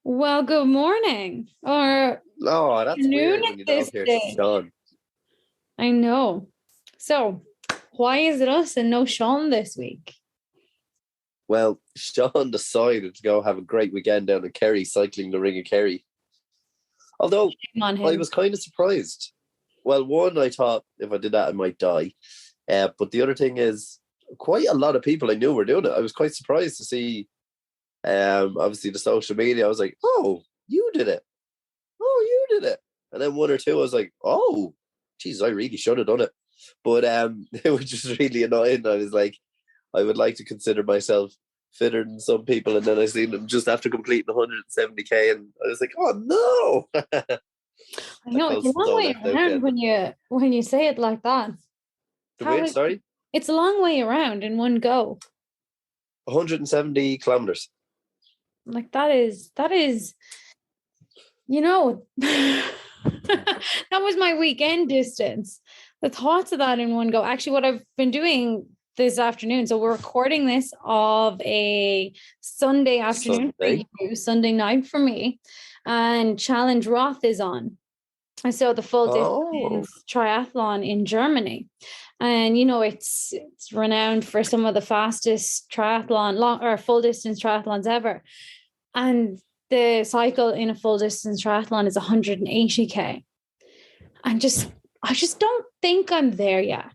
Well, good morning or Oh, that's noon weird at when you this don't hear day. Seán. I know. So, why is it us and no Sean this week? Well, Seán decided to go have a great weekend down in Kerry, cycling the Ring of Kerry. Although Shame on I him. was kind of surprised. Well, one, I thought if I did that, I might die. But the other thing is, quite a lot of people I knew were doing it. I was quite surprised to see, obviously, the social media. I was like, oh, you did it. Oh, you did it. And then one or two, I was like, oh, geez, I really should have done it. But it was just really annoying. I was like, I would like to consider myself fitter than some people. And then I seen them just after completing 170k. And I was like, oh, no. I I know it's felt a long so way left out around then. when you say it like that. The How which, is sorry? it's a long way around in one go. 170 kilometers. Like that is that was my weekend distance. The thoughts of that in one go. Actually, what I've been doing this afternoon. So we're recording this of a Sunday afternoon for Sunday. you, Sunday night for me, and Challenge Roth is on. And so the full Oh, distance triathlon in Germany. And it's renowned for some of the fastest triathlon long or full distance triathlons ever. And the cycle in a full distance triathlon is 180k. I just don't think I'm there yet.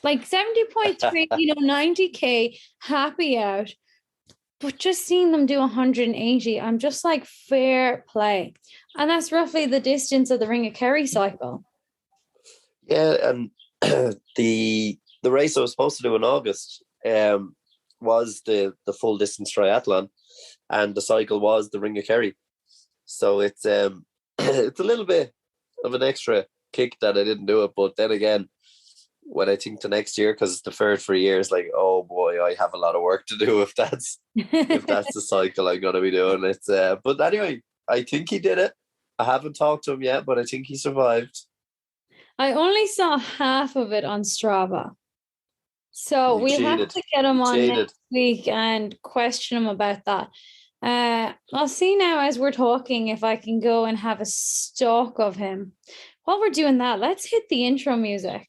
Like 70.3, 90k happy out. But just seeing them do 180, I'm just like fair play. And that's roughly the distance of the Ring of Kerry cycle. yeah. And the race I was supposed to do in August was the full distance triathlon, and the cycle was the Ring of Kerry. So it's it's a little bit of an extra kick that I didn't do it. But then again, when I think to next year, because it's deferred for a year, it's like, oh boy, I have a lot of work to do if that's the cycle I'm gonna be doing. It's but anyway, I think he did it. I haven't talked to him yet, but I think he survived. I only saw half of it on Strava. So You we'll have cheated. to get him You on cheated. next week and question him about that. I'll see now as we're talking if I can go and have a stalk of him. While we're doing that, let's hit the intro music.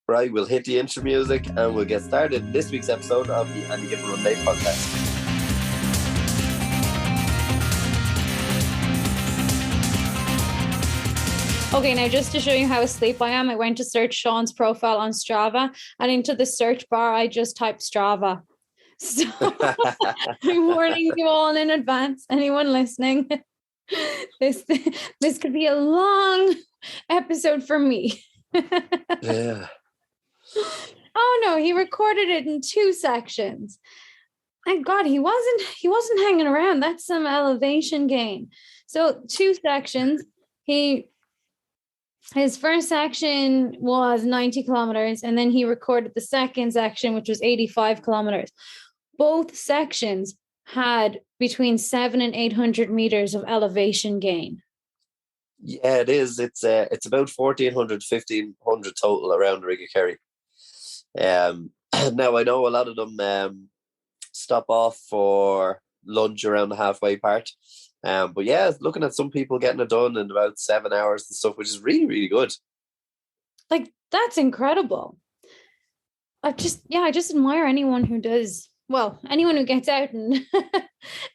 Right, we'll hit the intro music and we'll get started this week's episode of the Any Given Monday podcast. Okay, now just to show you how asleep I am, I went to search Sean's profile on Strava, and into the search bar, I just typed Strava. So I'm warning you all in advance, anyone listening. This could be a long episode for me. Yeah. Oh no, he recorded it in 2 sections. Thank God he wasn't hanging around. That's some elevation gain. So 2 sections. His first section was 90 kilometers, and then he recorded the second section, which was 85 kilometers. Both sections had between 700 and 800 meters of elevation gain. Yeah, it is. It's about 1,400, 1,500 total around the Ring of Kerry. Now I know a lot of them stop off for lunch around the halfway part. But yeah, looking at some people getting it done in about 7 hours and stuff, which is really, really good. Like, that's incredible. I just admire anyone who does, well, anyone who gets out and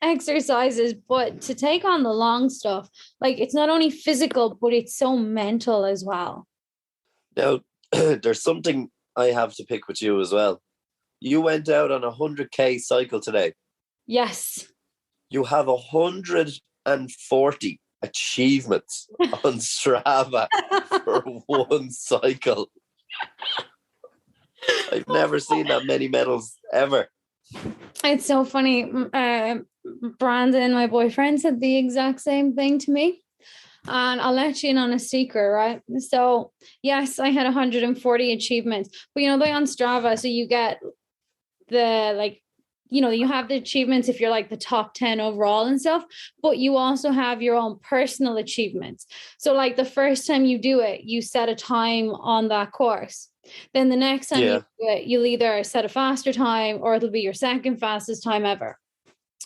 exercises, but to take on the long stuff, like it's not only physical, but it's so mental as well. Now, there's something I have to pick with you as well. You went out on a 100k cycle today. Yes. You have 140 achievements on Strava for one cycle. I've never seen that many medals ever. It's so funny. Brandon, my boyfriend, said the exact same thing to me. And I'll let you in on a secret, right? So, yes, I had 140 achievements. But, they're on Strava. So you get you have the achievements if you're like the top 10 overall and stuff, but you also have your own personal achievements. So like the first time you do it, you set a time on that course. Then the next time you do it, you'll either set a faster time or it'll be your second fastest time ever.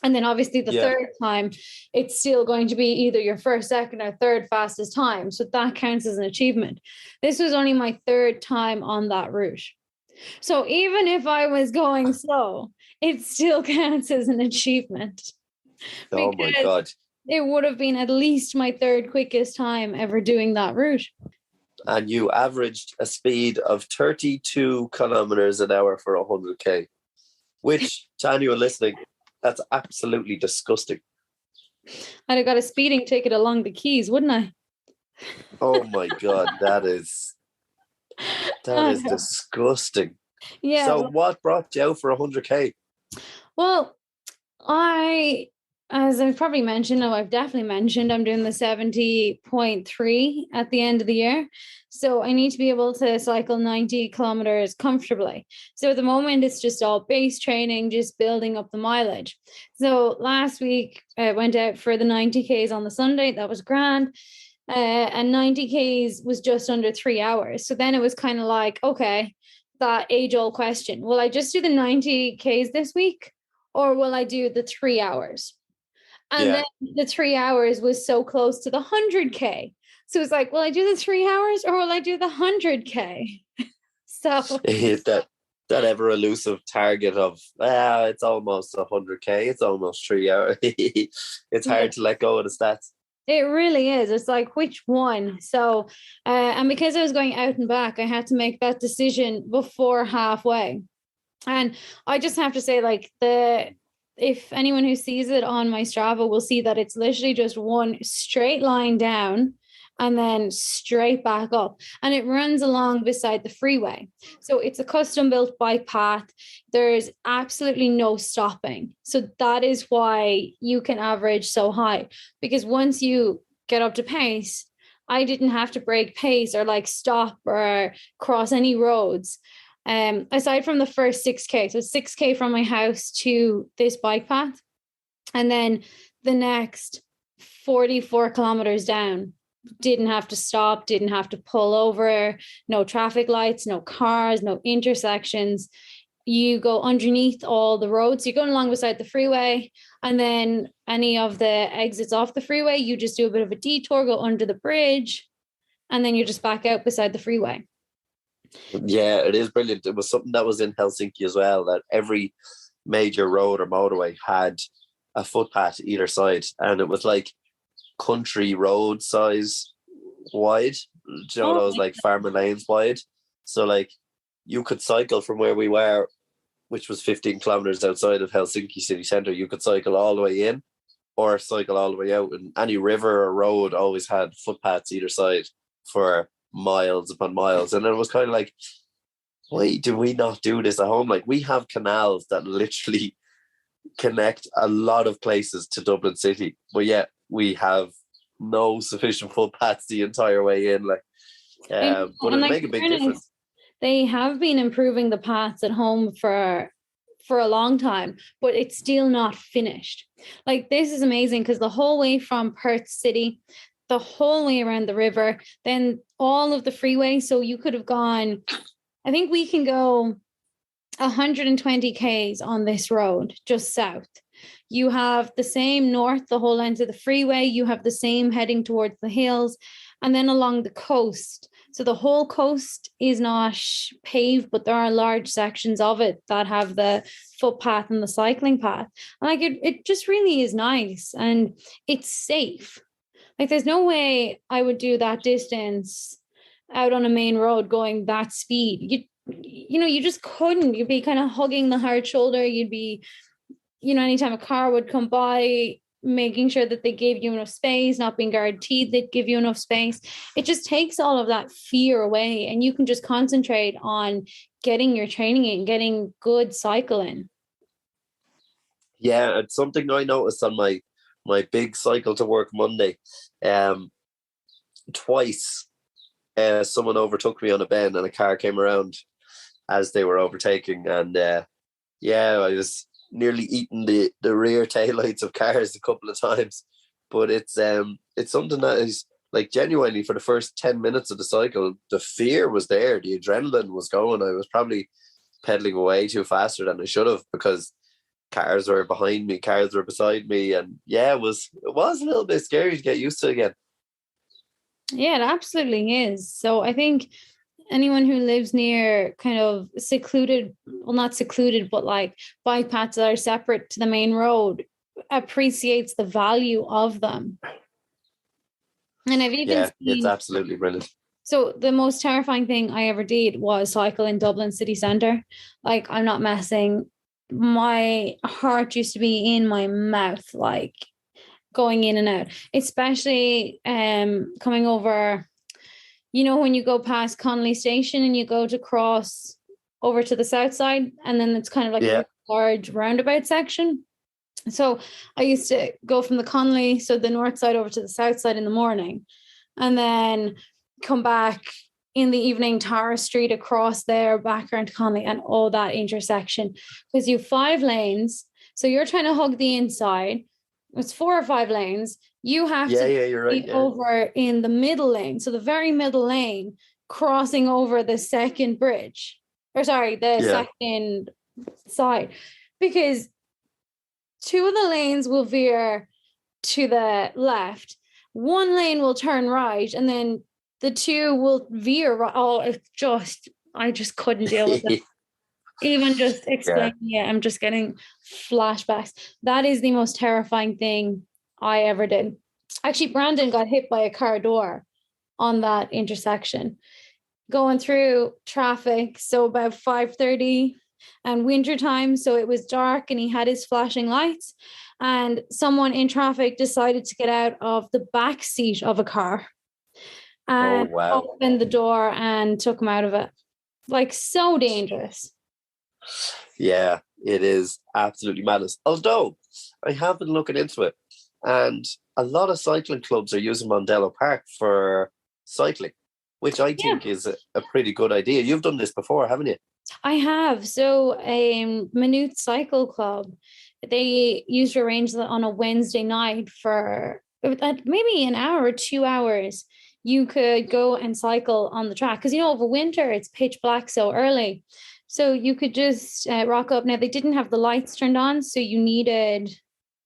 And then obviously the Yeah. third time, it's still going to be either your first, second, or third fastest time. So that counts as an achievement. This was only my third time on that route. So even if I was going slow, it still counts as an achievement. Oh my God. It would have been at least my third quickest time ever doing that route. And you averaged a speed of 32 kilometers an hour for 100K, which, to anyone listening, that's absolutely disgusting. I'd have got a speeding ticket along the quays, wouldn't I? Oh my God, that is disgusting. Yeah. So what brought you out for 100K? Well, as I've probably mentioned, I've definitely mentioned, I'm doing the 70.3 at the end of the year. So I need to be able to cycle 90 kilometers comfortably. So at the moment, it's just all base training, just building up the mileage. So last week, I went out for the 90Ks on the Sunday. That was grand. And 90Ks was just under 3 hours. So then it was kind of like, okay, that age-old question. Will I just do the 90Ks this week? Or will I do the 3 hours? And then the 3 hours was so close to the 100K. So it's like, will I do the 3 hours or will I do the 100K? So that ever elusive target of it's almost 100K. It's almost 3 hours. It's hard to let go of the stats. It really is. It's like, which one? So, and because I was going out and back, I had to make that decision before halfway. And I just have to say, like, if anyone who sees it on my Strava will see that it's literally just one straight line down and then straight back up. And it runs along beside the freeway. So it's a custom built bike path. There's absolutely no stopping. So that is why you can average so high, because once you get up to pace, I didn't have to break pace or like stop or cross any roads. Aside from the first 6K, so 6K from my house to this bike path, and then the next 44 kilometers down, didn't have to stop, didn't have to pull over, no traffic lights, no cars, no intersections. You go underneath all the roads. You're going along beside the freeway, and then any of the exits off the freeway, you just do a bit of a detour, go under the bridge, and then you're just back out beside the freeway. Yeah, it is brilliant. It was something that was in Helsinki as well, that every major road or motorway had a footpath either side, and it was like country road size wide. Do you know those like farmer lanes wide? So like you could cycle from where we were, which was 15 kilometers outside of Helsinki city centre. You could cycle all the way in or cycle all the way out, and any river or road always had footpaths either side for miles upon miles. And it was kind of like, why do we not do this at home? Like, we have canals that literally connect a lot of places to Dublin City, but yet we have no sufficient footpaths the entire way in. Like, but it'll make a big difference. They have been improving the paths at home for a long time, but it's still not finished. Like, this is amazing because the whole way from Perth City, the whole way around the river, then all of the freeway. So you could have gone, I think we can go 120 Ks on this road just south. You have the same north, the whole length of the freeway. You have the same heading towards the hills, and then along the coast. So the whole coast is not paved, but there are large sections of it that have the footpath and the cycling path. And like it just really is nice, and it's safe. Like, there's no way I would do that distance out on a main road going that speed. You just couldn't. You'd be kind of hugging the hard shoulder. You'd be, anytime a car would come by, making sure that they gave you enough space, not being guaranteed they'd give you enough space. It just takes all of that fear away, and you can just concentrate on getting your training in, getting good cycling. Yeah, it's something I noticed on my big cycle to work Monday. Twice someone overtook me on a bend and a car came around as they were overtaking, and I was nearly eating the rear taillights of cars a couple of times. But it's something that is like, genuinely, for the first 10 minutes of the cycle, the fear was there, the adrenaline was going. I was probably pedaling way too faster than I should have, because cars were behind me, cars were beside me, and yeah, it was a little bit scary to get used to again. Yeah, it absolutely is. So I think anyone who lives near kind of secluded, well, not secluded, but like bike paths that are separate to the main road appreciates the value of them. And I've even it's seen, absolutely brilliant. so the most terrifying thing I ever did was cycle in Dublin city centre. Like, I'm not messing. My heart used to be in my mouth, like going in and out, especially coming over, when you go past Connolly Station and you go to cross over to the south side, and then it's kind of like a large roundabout section. So I used to go from the Connolly, so the north side, over to the south side in the morning, and then come back in the evening, Tara Street across there, back around to Connolly, and all that intersection. Because you have 5 lanes, so you're trying to hug the inside. It's 4 or 5 lanes. You have to you're right, over in the middle lane, so the very middle lane, crossing over the second bridge, or sorry, the second side, because 2 of the lanes will veer to the left, 1 lane will turn right, and then the 2 will veer right. Oh, I just couldn't deal with it. Even just explaining it, I'm just getting flashbacks. That is the most terrifying thing I ever did. Actually, Brandon got hit by a car door on that intersection, going through traffic. So about 5:30 and winter time, so it was dark, and he had his flashing lights, and someone in traffic decided to get out of the back seat of a car and opened the door and took him out of it. Like, so dangerous. Yeah, it is absolutely madness. Although I have been looking into it, and a lot of cycling clubs are using Mondello Park for cycling, which I think is a pretty good idea. You've done this before, haven't you? I have. So Maynooth Cycle Club, they used to arrange that on a Wednesday night for maybe an hour or 2 hours. You could go and cycle on the track, because over winter it's pitch black so early. So you could just rock up. Now, they didn't have the lights turned on, so you needed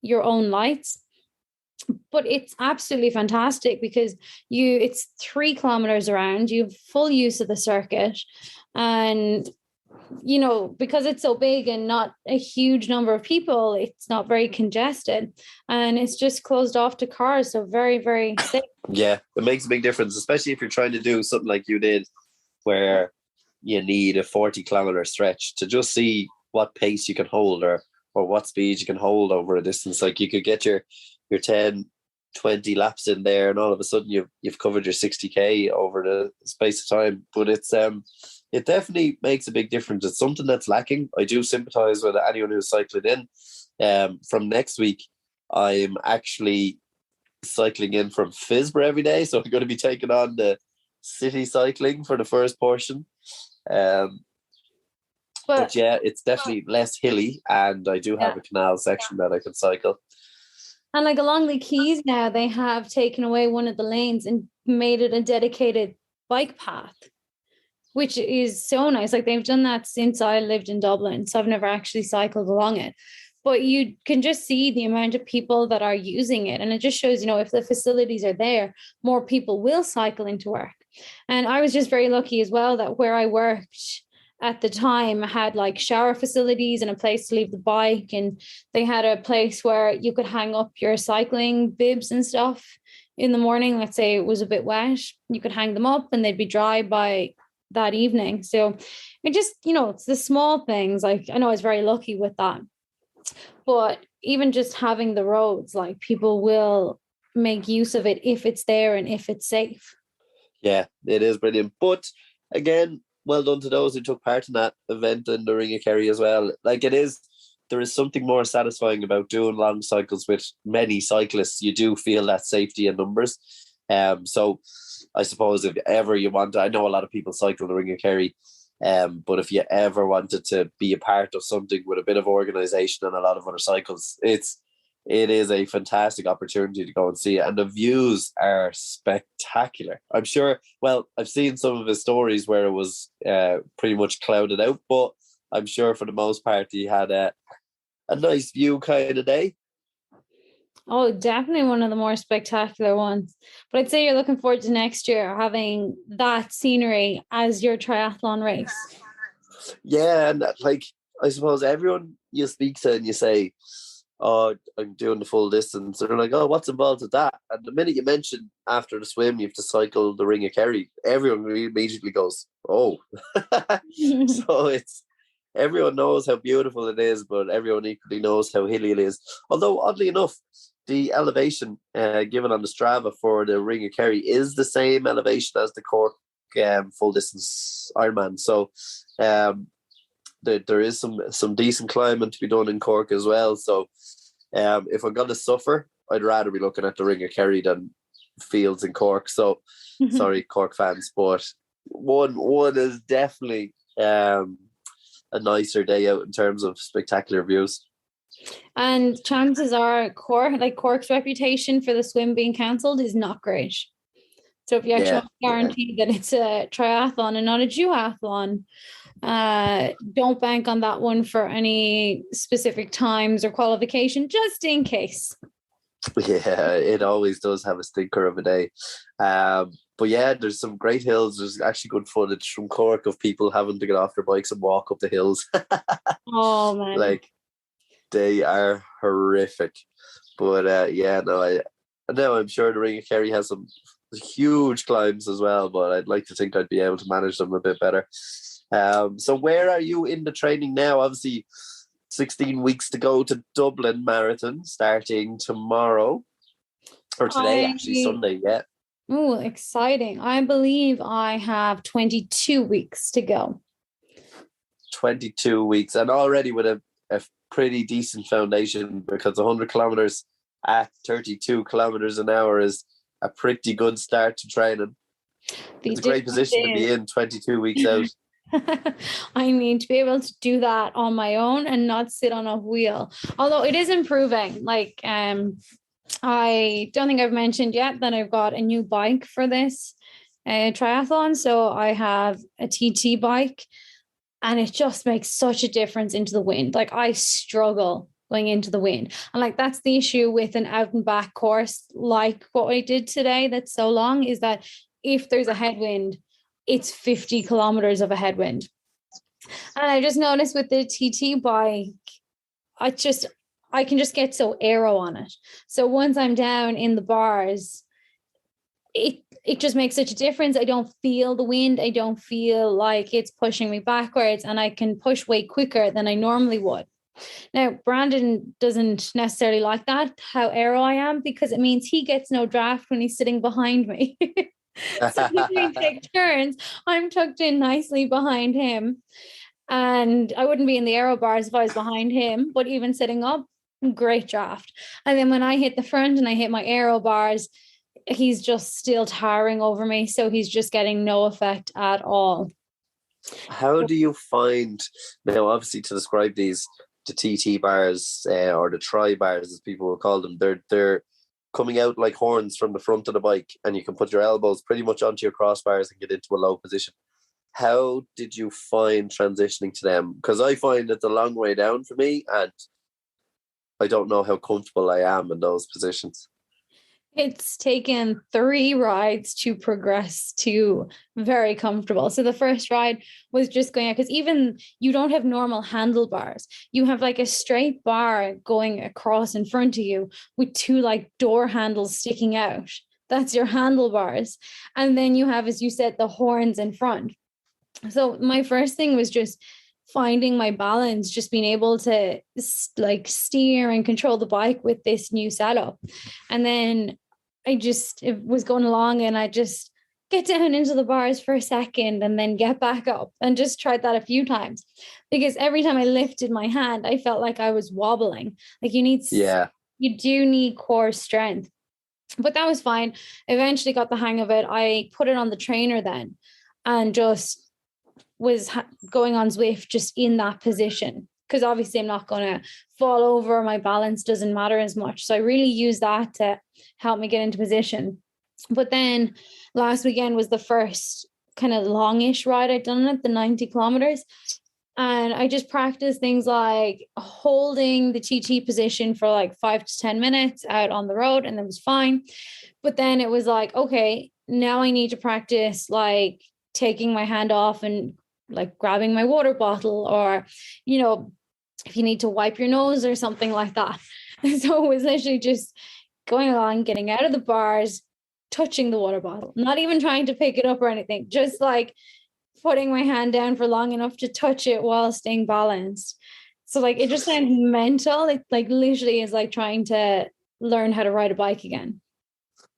your own lights. But it's absolutely fantastic because it's 3 kilometers around. You have full use of the circuit, and because it's so big and not a huge number of people, it's not very congested, and it's just closed off to cars. So very, very safe. Yeah, it makes a big difference, especially if you're trying to do something like you did, where you need a 40-kilometer stretch to just see what pace you can hold or what speed you can hold over a distance. Like, you could get your 10, 20 laps in there, and all of a sudden you've covered your 60k over the space of time. But it definitely makes a big difference. It's something that's lacking. I do sympathize with anyone who's cycling in. From next week, I'm actually cycling in from Fisborough every day, so I'm going to be taking on the city cycling for the first portion. But yeah, it's definitely less hilly, and I do have a canal section that I can cycle. And like along the quays now, they have taken away one of the lanes and made it a dedicated bike path, which is so nice. Like, they've done that since I lived in Dublin, so I've never actually cycled along it. But you can just see the amount of people that are using it. And it just shows, if the facilities are there, more people will cycle into work. And I was just very lucky as well that where I worked at the time had like shower facilities and a place to leave the bike. And they had a place where you could hang up your cycling bibs and stuff in the morning. Let's say it was a bit wet, you could hang them up and they'd be dry by that evening. So it just, it's the small things. Like, I know I was very lucky with that. But even just having the roads, like, people will make use of it if it's there and if it's safe. Yeah, it is brilliant. But again, well done to those who took part in that event in the Ring of Kerry as well. Like, there is something more satisfying about doing long cycles with many cyclists. You do feel that safety in numbers. So I suppose if ever you want to, I know a lot of people cycle the Ring of Kerry, but if you ever wanted to be a part of something with a bit of organisation and a lot of other cycles, it is a fantastic opportunity to go and see it. And the views are spectacular. I'm sure, well, I've seen some of his stories where it was pretty much clouded out, but I'm sure for the most part he had a nice view kind of day. Oh, definitely one of the more spectacular ones. But I'd say you're looking forward to next year having that scenery as your triathlon race. Yeah, and like I suppose everyone you speak to and you say, "Oh, I'm doing the full distance," they're like, "Oh, what's involved with that?" And the minute you mention after the swim you have to cycle the Ring of Kerry, everyone immediately goes, "Oh." So it's everyone knows how beautiful it is, but everyone equally knows how hilly it is. Although oddly enough, the elevation given on the Strava for the Ring of Kerry is the same elevation as the Cork full distance Ironman. So there is some decent climbing to be done in Cork as well. So if I'm going to suffer, I'd rather be looking at the Ring of Kerry than fields in Cork. So sorry, Cork fans, but one is definitely a nicer day out in terms of spectacular views. And chances are Cork's reputation for the swim being cancelled is not great. So if you actually want to guarantee that it's a triathlon and not a duathlon, don't bank on that one for any specific times or qualification, just in case. Yeah, it always does have a stinker of a day. But yeah, there's some great hills. There's actually good footage from Cork of people having to get off their bikes and walk up the hills. Oh man. Like, they are horrific. But yeah, no, I'm sure the Ring of Kerry has some huge climbs as well, but I'd like to think I'd be able to manage them a bit better. So where are you in the training now? Obviously 16 weeks to go to Dublin Marathon starting tomorrow or today, actually Sunday. Yeah. Oh, exciting. I believe I have 22 weeks to go. 22 weeks and already with a pretty decent foundation, because 100 kilometers at 32 kilometers an hour is a pretty good start to training. It's a great position to be in 22 weeks out. I need to be able to do that on my own and not sit on a wheel. Although it is improving. Like, I don't think I've mentioned yet that I've got a new bike for this triathlon. So I have a TT bike, and it just makes such a difference into the wind. Like, I struggle going into the wind. And like, that's the issue with an out and back course like what I did today that's so long, is that if there's a headwind, it's 50 kilometers of a headwind. And I just noticed with the TT bike, I can just get so aero on it. So once I'm down in the bars, it just makes such a difference. I don't feel the wind. I don't feel like it's pushing me backwards, and I can push way quicker than I normally would. Now, Brandon doesn't necessarily like that, how aero I am, because it means he gets no draft when he's sitting behind me. So when we take turns, I'm tucked in nicely behind him. And I wouldn't be in the aero bars if I was behind him, but even sitting up, great draft. And then when I hit the front and I hit my aero bars, he's just still towering over me. So he's just getting no effect at all. How do you find, now obviously to describe the TT bars or the tri bars as people will call them, they're coming out like horns from the front of the bike, and you can put your elbows pretty much onto your crossbars and get into a low position. How did you find transitioning to them? Because I find it's a long way down for me, and I don't know how comfortable I am in those positions. It's taken 3 rides to progress to very comfortable. So the first ride was just going out, because even you don't have normal handlebars. You have like a straight bar going across in front of you with 2 like door handles sticking out. That's your handlebars. And then you have, as you said, the horns in front. So my first thing was just finding my balance, just being able to like steer and control the bike with this new setup. And then it was going along, and I just get down into the bars for a second and then get back up, and just tried that a few times, because every time I lifted my hand, I felt like I was wobbling. Like, you do need core strength, but that was fine. Eventually got the hang of it. I put it on the trainer then, and just was going on Zwift just in that position, because obviously I'm not going to fall over. My balance doesn't matter as much. So I really use that to help me get into position. But then last weekend was the first kind of longish ride I'd done it, the 90 kilometers. And I just practiced things like holding the TT position for like 5 to 10 minutes out on the road, and it was fine. But then it was like, okay, now I need to practice like taking my hand off and like grabbing my water bottle, or, you know, if you need to wipe your nose or something like that. So it was literally just going along, getting out of the bars, touching the water bottle, not even trying to pick it up or anything, just like putting my hand down for long enough to touch it while staying balanced. So like it just sounds mental. It like literally is like trying to learn how to ride a bike again.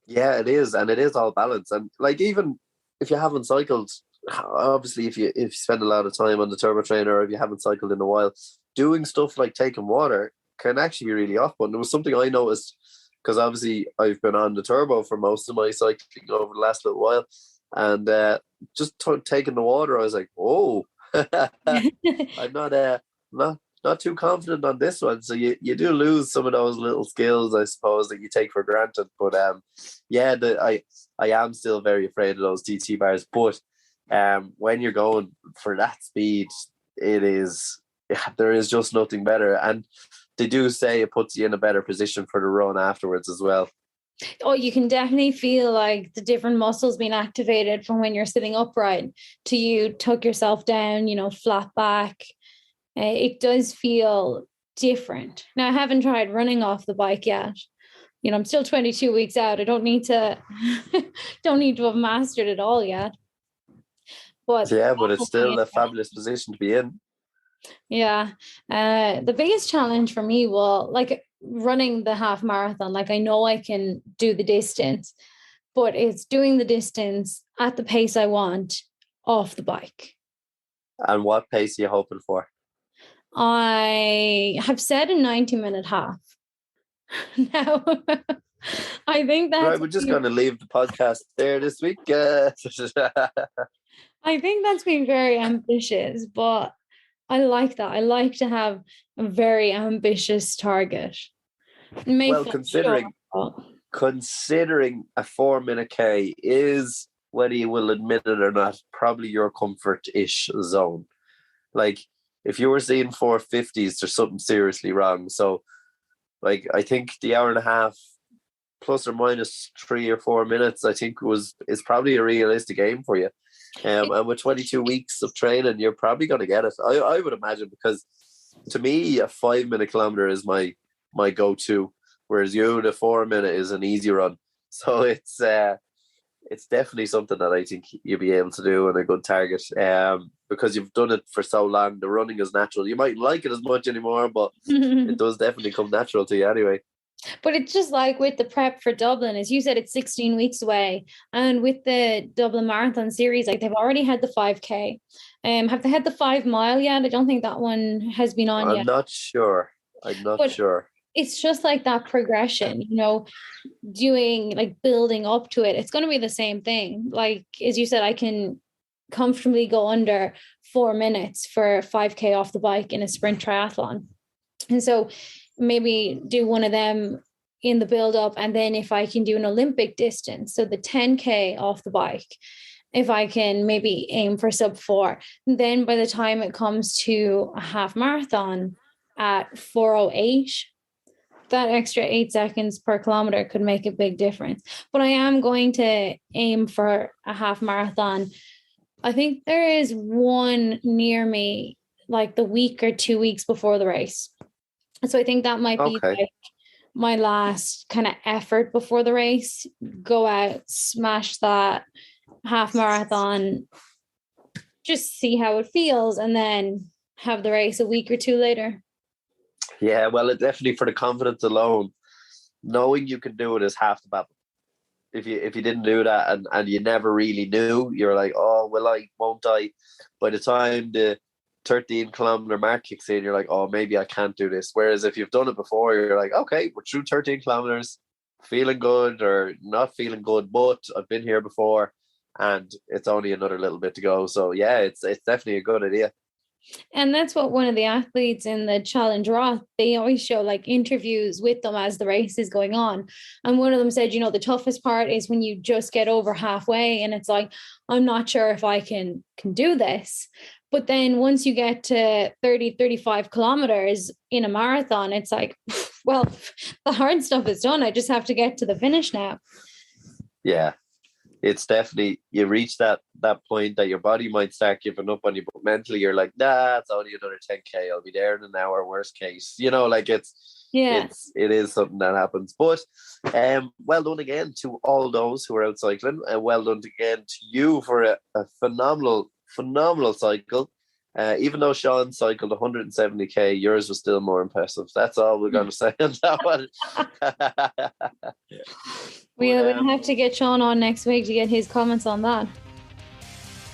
Yeah, it is, and it is all balance. And like even if you haven't cycled, obviously if you spend a lot of time on the turbo trainer, or if you haven't cycled in a while, doing stuff like taking water can actually be really off-putting. It was something I noticed because obviously I've been on the turbo for most of my cycling over the last little while, and just taking the water, I was like, "Oh, I'm not too confident on this one." So you do lose some of those little skills, I suppose, that you take for granted. But yeah, I am still very afraid of those TT bars. But when you're going for that speed, there is just nothing better. And they do say it puts you in a better position for the run afterwards as well. Oh, you can definitely feel like the different muscles being activated from when you're sitting upright to you tuck yourself down, you know, flat back. It does feel different. Now, I haven't tried running off the bike yet. You know, I'm still 22 weeks out. I don't need to don't need to have mastered it all yet. But Yeah, but it's still a fabulous position to be in. yeah. The biggest challenge for me will like running the half marathon. Like I know I can do the distance, but it's doing the distance at the pace I want off the bike. And what pace are you hoping for? I have said a 90-minute half. Now, I think that's right. We're just going to leave the podcast there this week. I think that's been very ambitious, but I like that. I like to have a very ambitious target. Well, considering a 4-minute K is, whether you will admit it or not, probably your comfort-ish zone. Like, if you were seeing 450s, there's something seriously wrong. So, like, I think the hour and a half, plus or minus 3 or 4 minutes, I think is probably a realistic aim for you. And with 22 weeks of training, you're probably going to get it. I would imagine, because to me, a 5-minute kilometer is my go-to, whereas the 4-minute is an easy run. So it's definitely something that I think you'll be able to do, and a good target. Because you've done it for so long, the running is natural. You might like it as much anymore, but it does definitely come natural to you anyway. But it's just like with the prep for Dublin, as you said, it's 16 weeks away. And with the Dublin Marathon series, like they've already had the 5K. Have they had the 5 mile yet? I don't think that one has been on yet. I'm not sure. It's just like that progression, you know, doing like building up to it. It's going to be the same thing. Like, as you said, I can comfortably go under 4 minutes for 5K off the bike in a sprint triathlon. And so maybe do one of them in the build up. And then if I can do an Olympic distance, so the 10K off the bike, if I can maybe aim for sub 4, then by the time it comes to a half marathon at 4:08, that extra 8 seconds per kilometer could make a big difference. But I am going to aim for a half marathon. I think there is one near me, like the week or 2 weeks before the race. So I think that might be like my last kind of effort before the race. Go out, smash that half marathon, just see how it feels, and then have the race a week or 2 later. Yeah, well, it definitely, for the confidence alone, knowing you can do it is half the battle. If you didn't do that and you never really knew, you're like, oh, will I, won't I? By the time the 13-kilometer mark kicks in, you're like, oh, maybe I can't do this. Whereas if you've done it before, you're like, okay, we're through 13 kilometers, feeling good or not feeling good, but I've been here before and it's only another little bit to go. So yeah, it's definitely a good idea. And that's what one of the athletes in the Challenge Roth, they always show like interviews with them as the race is going on. And one of them said, you know, the toughest part is when you just get over halfway and it's like, I'm not sure if I can do this. But then once you get to 30, 35 kilometers in a marathon, it's like, well, the hard stuff is done. I just have to get to the finish now. Yeah. It's definitely, you reach that point that your body might start giving up on you, but mentally you're like, nah, it's only another 10K. I'll be there in an hour, worst case. Like it is something that happens. But well done again to all those who are out cycling, and well done again to you for a phenomenal cycle. Even though Seán cycled 170K, yours was still more impressive. That's all we're going to say on that one. We'll have to get Seán on next week to get his comments on that.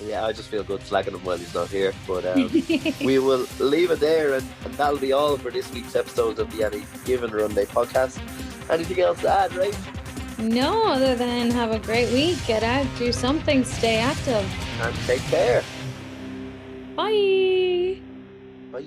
Yeah, I just feel good slagging him while he's not here. But we will leave it there, and that'll be all for this week's episode of the Any Given Run Day podcast. Anything else to add, right? No, other than have a great week. Get out, do something, stay active. And take care. Bye. Bye.